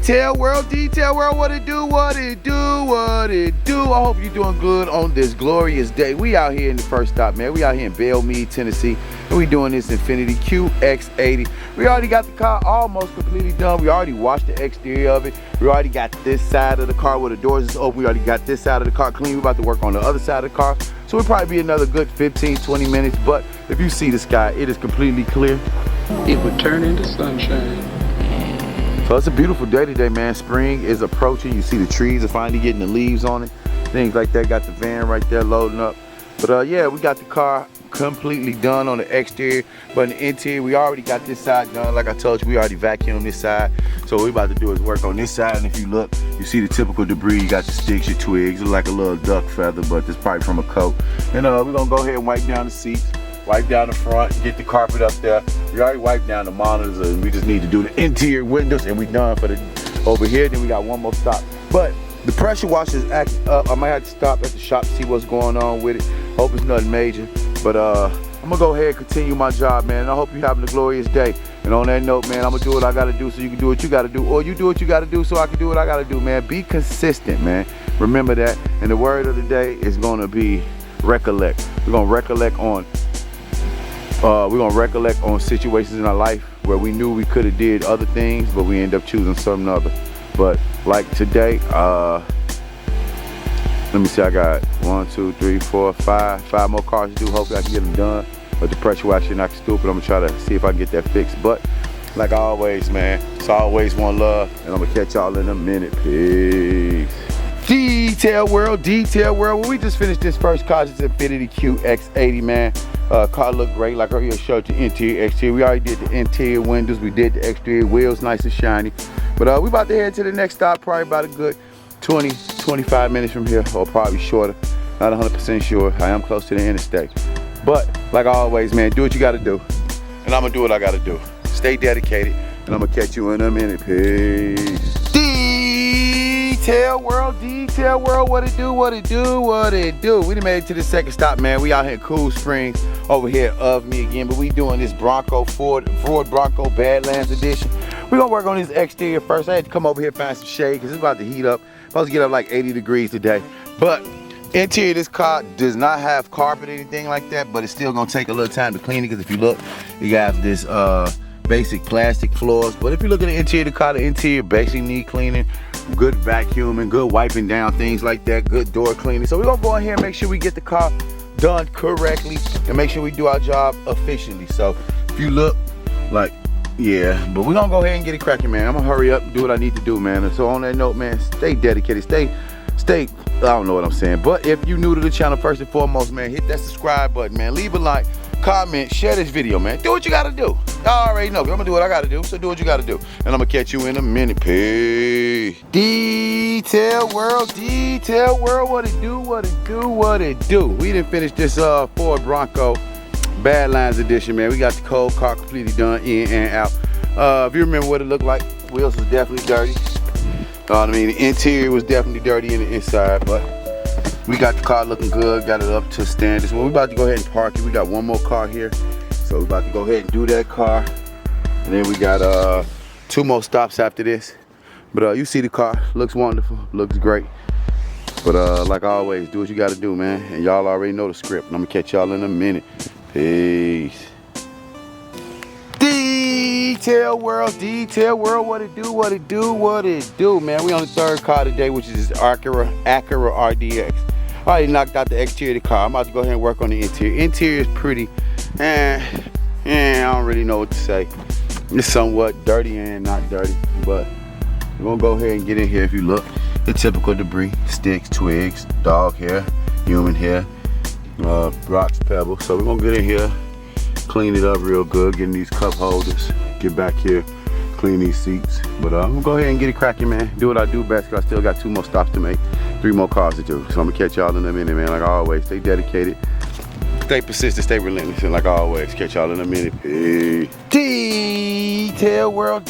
Detail world, what it do, what it do, what it do. I hope you're doing good on this glorious day. We out here in the first stop, man. We out here in Bellmead, Tennessee, and we doing this Infiniti QX80. We already got the car almost completely done. We already washed the exterior of it. We already got this side of the car where the doors is open. We already got this side of the car clean. We're about to work on the other side of the car. So it'll probably be another good 15, 20 minutes. But if you see the sky, it is completely clear. It would turn into sunshine. So it's a beautiful day today, man. Spring is approaching. You see the trees are finally getting the leaves on it. Things like that. Got the van right there loading up. But yeah, we got the car completely done on the exterior. But in the interior, we already got this side done. Like I told you, we already vacuumed this side. So what we about to do is work on this side. And if you look, you see the typical debris. You got the sticks, your twigs. It's like a little duck feather, but it's probably from a coat. And we're going to go ahead and wipe down the seats. Wipe down the front, get the carpet up there. We already wiped down the monitors, and we just need to do the interior windows, and we done for the over here. Then we got one more stop. But the pressure washer is acting up. I might have to stop at the shop to see what's going on with it. Hope it's nothing major. But I'm gonna go ahead and continue my job, man. And I hope you're having a glorious day. And on that note, man, I'm gonna do what I gotta do so you can do what you gotta do, or you do what you gotta do so I can do what I gotta do, man. Be consistent, man. Remember that. And the word of the day is gonna be recollect. We're gonna recollect on situations in our life where we knew we could have did other things, but we end up choosing something other. But like today, let me see, I got 1, 2, 3, 4, 5 more cars to do. Hopefully I can get them done. But the pressure washer not stupid. I'm gonna try to see if I can get that fixed. But like always, man, it's always one love, and I'm gonna catch y'all in a minute. Peace. Detail world. Well, we just finished this first car. It's Infiniti QX80, man. Car looked great. Like I already showed you interior, exterior. We already did the interior windows. We did the exterior wheels, nice and shiny. But we about to head to the next stop. Probably about a good 20, 25 minutes from here, or probably shorter. Not 100% sure. I am close to the interstate. But like always, man, do what you got to do, and I'm gonna do what I got to do. Stay dedicated, and I'm gonna catch you in a minute. Peace. Detail world, what it do, what it do, what it do. We done made it to the second stop, man. We out here in Cool Springs, over here of me again, but we doing this Ford Bronco Badlands edition. We're gonna work on this exterior first. I had to come over here and find some shade because it's about to heat up. Supposed to get up like 80 degrees today. But interior of this car does not have carpet or anything like that, but it's still gonna take a little time to clean it, because if you look, you got this basic plastic floors. But if you look at the interior of the car, the interior basically need cleaning. Good vacuuming, good wiping down, things like that, good door cleaning. So we're gonna go in here and make sure we get the car done correctly and make sure we do our job efficiently. So if you look, like, yeah, but we're gonna go ahead and get it cracking, man. I'm gonna hurry up and do what I need to do, man. And so on that note, man, stay dedicated, stay, I don't know what I'm saying. But if you're new to the channel, first and foremost, man, hit that subscribe button, man. Leave a like, comment, share this video, man. Do what you gotta do. I already know. I'm gonna do what I gotta do, so do what you gotta do. And I'm gonna catch you in a minute. Peace. Detail world, what it do, what it do, what it do. We didn't finish this Ford Bronco Badlands edition, man. We got the cold car completely done, in and out. If you remember what it looked like, wheels was definitely dirty. I mean, the interior was definitely dirty in the inside, but we got the car looking good, got it up to standards. Well, we about to go ahead and park it. We got one more car here, so we're about to go ahead and do that car. And then we got 2 more stops after this. But you see the car, looks wonderful, looks great. But like always, do what you gotta do, man. And y'all already know the script. And I'm gonna catch y'all in a minute. Peace. Detail world, what it do, what it do, what it do, man. We on the third car today, which is this Acura RDX. I already knocked out the exterior of the car. I'm about to go ahead and work on the interior. Interior is pretty, I don't really know what to say. It's somewhat dirty and not dirty, but we're gonna go ahead and get in here. If you look, the typical debris, sticks, twigs, dog hair, human hair, rocks, pebbles. So we're gonna get in here, clean it up real good, getting these cup holders, get back here, clean these seats. But I'm gonna go ahead and get it cracking, man. Do what I do best, because I still got 2 more stops to make, 3 more cars to do. So I'm gonna catch y'all in a minute, man. Like always, stay dedicated, stay persistent, stay relentless, and like always, catch y'all in a minute. Peace. Detail world,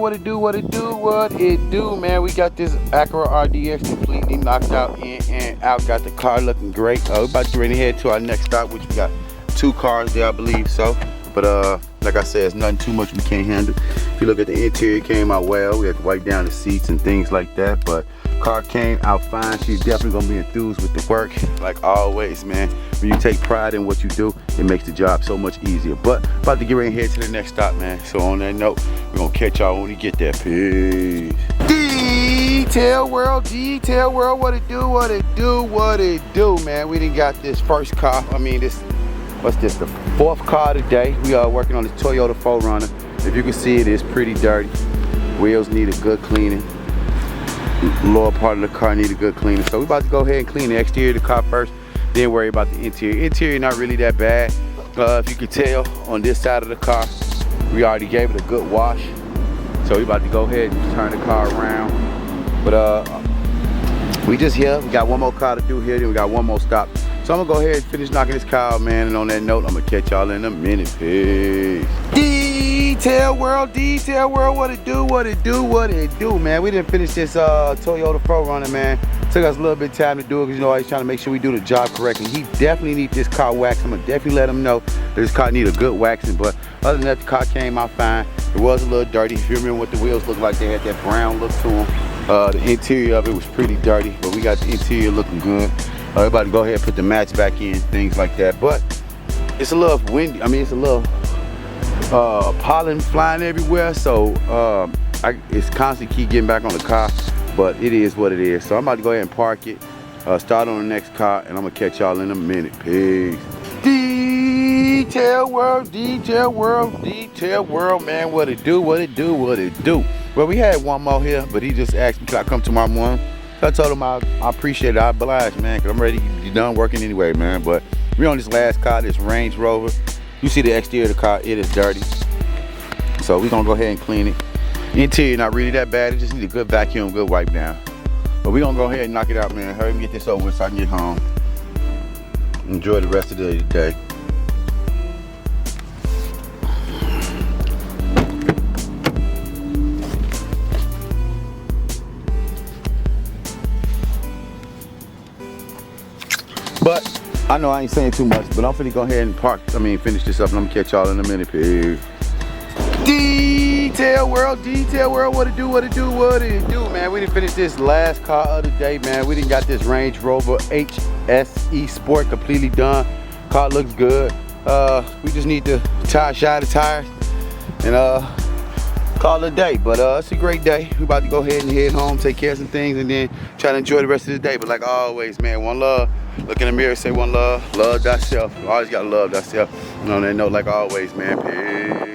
what it do, what it do, what it do, man. We got this Acura RDX completely knocked out, in and out. Got the car looking great. We're about to ready to head to our next stop, which we got 2 cars there, I believe so. But Like I said, it's nothing too much we can't handle. If you look at the interior, it came out well. We had to wipe down the seats and things like that, but car came out fine. She's definitely gonna be enthused with the work. Like always, man, when you take pride in what you do, it makes the job so much easier. But about to get ready and head to the next stop, man. So on that note, we're gonna catch y'all when we get there. Peace. Detail world, what it do, what it do, what it do, man. We done got this first car. I mean, what's this, the fourth car today. We are working on this Toyota 4Runner. If you can see, it is pretty dirty. Wheels need a good cleaning. Lower part of the car need a good cleaning. So we about to go ahead and clean the exterior of the car first, then worry about the interior. Interior not really that bad. If you can tell, on this side of the car, we already gave it a good wash. So we about to go ahead and turn the car around. But we just here. We got one more car to do here, then we got one more stop. So I'm gonna go ahead and finish knocking this car out, man. And on that note, I'm gonna catch y'all in a minute. Peace. Detail world, what it do, what it do, what it do, man. We didn't finish this Toyota 4Runner, man. Took us a little bit of time to do it because, you know, I was trying to make sure we do the job correctly. He definitely needs this car waxed. I'm gonna definitely let him know that this car need a good waxing. But other than that, the car came out fine. It was a little dirty. If you remember what the wheels looked like, they had that brown look to them. The interior of it was pretty dirty, but we got the interior looking good. We're about to go ahead and put the mats back in, things like that. But it's a little windy. I mean, it's a little pollen flying everywhere, so it's constantly keep getting back on the car, but it is what it is. So I'm about to go ahead and park it, start on the next car, and I'm gonna catch y'all in a minute. Peace. Detail world, man. What it do, what it do, what it do. Well, we had one more here, but he just asked me, can I come tomorrow morning? So I told him I appreciate it, I oblige, man, because I'm ready to be done working anyway, man. But we on this last car, this Range Rover. You see the exterior of the car, it is dirty. So we're gonna go ahead and clean it. Interior not really that bad, it just needs a good vacuum, good wipe down. But we're gonna go ahead and knock it out, man. Hurry and get this over with so I can get home. Enjoy the rest of the day. But I know I ain't saying too much, but I'm finna go ahead and finish this up, and I'm gonna catch y'all in a minute. Peace. Detail world, what it do, what it do, what it do, man. We didn't finish this last car of the day, man. We didn't got this Range Rover HSE Sport completely done. Car looks good. We just need to shine the tires and call it a day. But it's a great day. We about to go ahead and head home, take care of some things, and then try to enjoy the rest of the day. But like always, man, one love. Look in the mirror, say one love. Love thyself. You always gotta love thyself. And on that note, like always, man, peace.